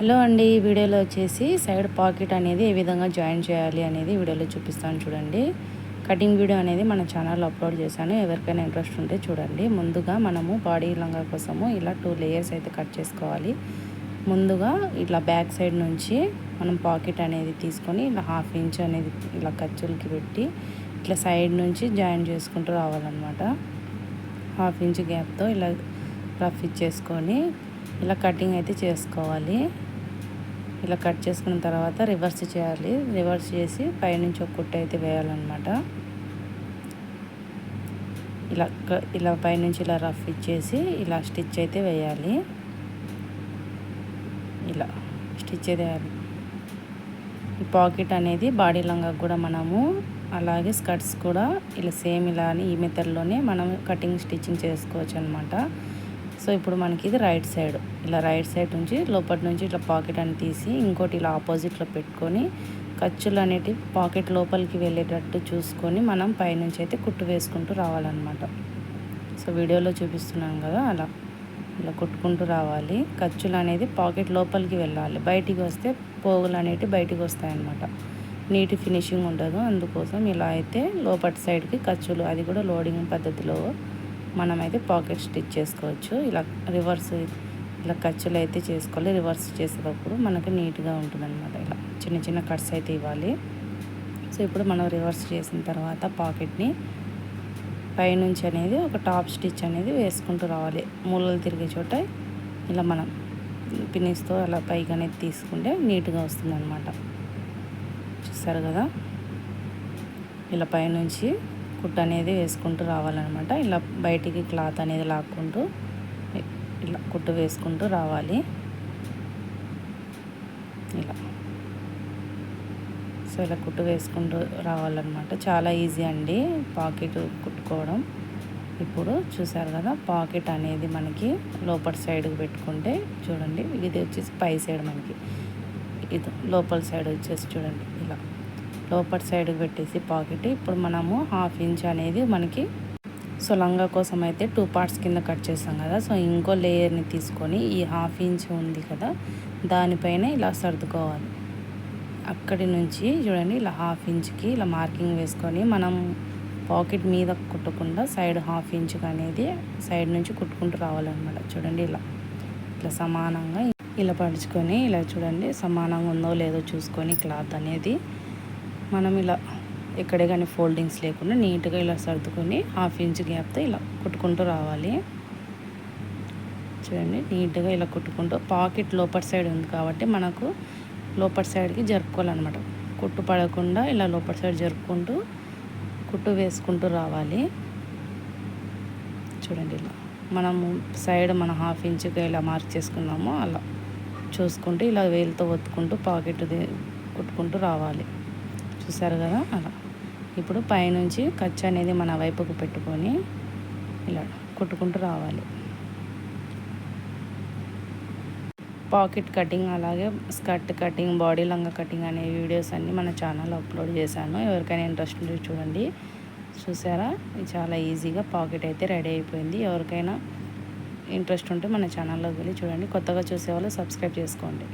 Hello అండి, ఈ వీడియోలో వచ్చేసి సైడ్ పాకెట్ అనేది ఏ విధంగా జాయిన్ చేయాలి అనేది వీడియోలో చూపిస్తాను చూడండి. కటింగ్ వీడియో అనేది మన ఛానల్లో అప్లోడ్ చేశాను. ఎవరికైనా ఇంట్రెస్ట్ ఉంటే చూడండి. ముందుగా మనము బాడీ లంగా కోసము ఇలా 2 లేయర్స్ అయితే కట్ చేసుకోవాలి. ముందుగా ఇట్లా బ్యాక్ సైడ్ నుంచి మనం పాకెట్ అనేది తీసుకొని ఇలా 1/2 ఇంచ్ అనేది ఇలా ఖర్చులకి పెట్టి ఇట్లా సైడ్ నుంచి జాయిన్ చేసుకుంటూ రావాలన్నమాట. 1/2 ఇంచ్ గ్యాప్తో ఇలా రఫ్ ఇచ్చేసుకొని ఇలా కటింగ్ అయితే చేసుకోవాలి. ఇలా కట్ చేసుకున్న తర్వాత రివర్స్ చేయాలి. రివర్స్ చేసి పైనుంచి ఒక కుట్టు అయితే వేయాలన్నమాట. ఇలా పైనుంచి ఇలా రఫ్ ఇచ్చేసి ఇలా స్టిచ్ అయితే వేయాలి. ఇలా స్టిచ్ అయితే వేయాలి. ఈ పాకెట్ అనేది బాడీ లంగా కూడా మనము అలాగే స్కర్ట్స్ కూడా ఇలా సేమ్ ఇలా అని ఈ మెథడ్లోనే మనం కటింగ్ స్టిచ్చింగ్ చేసుకోవచ్చు అనమాట. సో ఇప్పుడు మనకి ఇది రైట్ సైడ్, ఇలా రైట్ సైడ్ నుంచి లోపటి నుంచి ఇట్లా పాకెట్ అని తీసి ఇంకోటి ఇలా ఆపోజిట్లో పెట్టుకొని ఖర్చులు అనేటివి పాకెట్ లోపలికి వెళ్ళేటట్టు చూసుకొని మనం పైనుంచి అయితే కుట్టు వేసుకుంటూ రావాలన్నమాట. సో వీడియోలో చూపిస్తున్నాం కదా, ఇలా కుట్టుకుంటూ రావాలి. ఖర్చులు అనేది పాకెట్ లోపలికి వెళ్ళాలి. బయటికి వస్తే పోగులు అనేటివి బయటికి వస్తాయన్నమాట. నీట్ ఫినిషింగ్ ఉండదు. అందుకోసం ఇలా అయితే లోపటి సైడ్కి ఖర్చులు, అది కూడా లోడింగ్ పద్ధతిలో మనమైతే పాకెట్ స్టిచ్ చేసుకోవచ్చు. రివర్స్ ఇలా ఖర్చులు అయితే చేసుకోవాలి. రివర్స్ చేసేటప్పుడు మనకి నీట్గా ఉంటుందన్నమాట. ఇలా చిన్న చిన్న కట్స్ అయితే ఇవ్వాలి. సో ఇప్పుడు మనం రివర్స్ చేసిన తర్వాత పాకెట్ని పైనుంచి అనేది ఒక టాప్ స్టిచ్ అనేది వేసుకుంటూ రావాలి. మూలలు తిరిగే చోట ఇలా మనం పిన్నిస్తో అలా పైకి అనేది తీసుకుంటే నీట్గా వస్తుందన్నమాట. చూస్తారు కదా, ఇలా పైనుంచి కుట్టు అనేది వేసుకుంటూ రావాలన్నమాట. ఇలా బయటికి క్లాత్ అనేది లాక్కుంటూ ఇలా కుట్టు వేసుకుంటూ రావాలి. ఇలా కుట్టు వేసుకుంటూ రావాలన్నమాట. చాలా ఈజీ అండి పాకెట్ కుట్టుకోవడం. ఇప్పుడు చూసారు కదా, పాకెట్ అనేది మనకి లోపల సైడ్కి పెట్టుకుంటే చూడండి, ఇది వచ్చేసి పై సైడ్, మనకి ఇది లోపల సైడ్ వచ్చేసి చూడండి, ఇలా లోపల సైడ్కి పెట్టేసి పాకెట్ ఇప్పుడు మనము 1/2 ఇంచ్ అనేది మనకి సో లంగా కోసం అయితే 2 పార్ట్స్ కింద కట్ చేస్తాం కదా. సో ఇంకో లేయర్ని తీసుకొని ఈ 1/2 ఇంచ్ ఉంది కదా, దానిపైన ఇలా సర్దుకోవాలి. అక్కడి నుంచి చూడండి ఇలా 1/2 ఇంచ్కి ఇలా మార్కింగ్ వేసుకొని మనం పాకెట్ మీద కుట్టకుండా సైడ్ 1/2 ఇంచ్కి అనేది సైడ్ నుంచి కుట్టుకుంటూ రావాలన్నమాట. చూడండి ఇలా సమానంగా ఇలా పడుచుకొని ఇలా చూడండి సమానంగా ఉందో లేదో చూసుకొని క్లాత్ అనేది మనం ఇలా ఎక్కడే కానీ ఫోల్డింగ్స్ లేకుండా నీట్గా ఇలా సర్దుకొని 1/2 ఇంచ్ గ్యాప్తో ఇలా కుట్టుకుంటూ రావాలి. చూడండి నీట్గా ఇలా కుట్టుకుంటూ పాకెట్ లోపర్ సైడ్ ఉంది కాబట్టి మనకు లోపర్ సైడ్కి జరుపుకోవాలన్నమాట. కుట్టు పడకుండా ఇలా లోపర్ సైడ్ జరుపుకుంటూ కుట్టు వేసుకుంటూ రావాలి. చూడండి ఇలా మనము సైడ్ మన 1/2 ఇంచ్గా ఇలా మార్క్ చేసుకున్నామో అలా చూసుకుంటూ ఇలా వేలుతో ఒత్తుకుంటూ పాకెట్ కుట్టుకుంటూ రావాలి. చూసారు కదా, అలా ఇప్పుడు పైనుంచి ఖర్చు అనేది మన వైపుకు పెట్టుకొని ఇలా కుట్టుకుంటూ రావాలి. పాకెట్ కటింగ్ అలాగే స్కర్ట్ కటింగ్, బాడీ లంగా కటింగ్ అనే వీడియోస్ అన్నీ మన ఛానల్లో అప్లోడ్ చేశాను. ఎవరికైనా ఇంట్రెస్ట్ ఉంటే చూడండి. చూసారా, చాలా ఈజీగా పాకెట్ అయితే రెడీ అయిపోయింది. ఎవరికైనా ఇంట్రెస్ట్ ఉంటే మన ఛానల్లోకి వెళ్ళి చూడండి. కొత్తగా చూసేవాళ్ళు సబ్స్క్రైబ్ చేసుకోండి.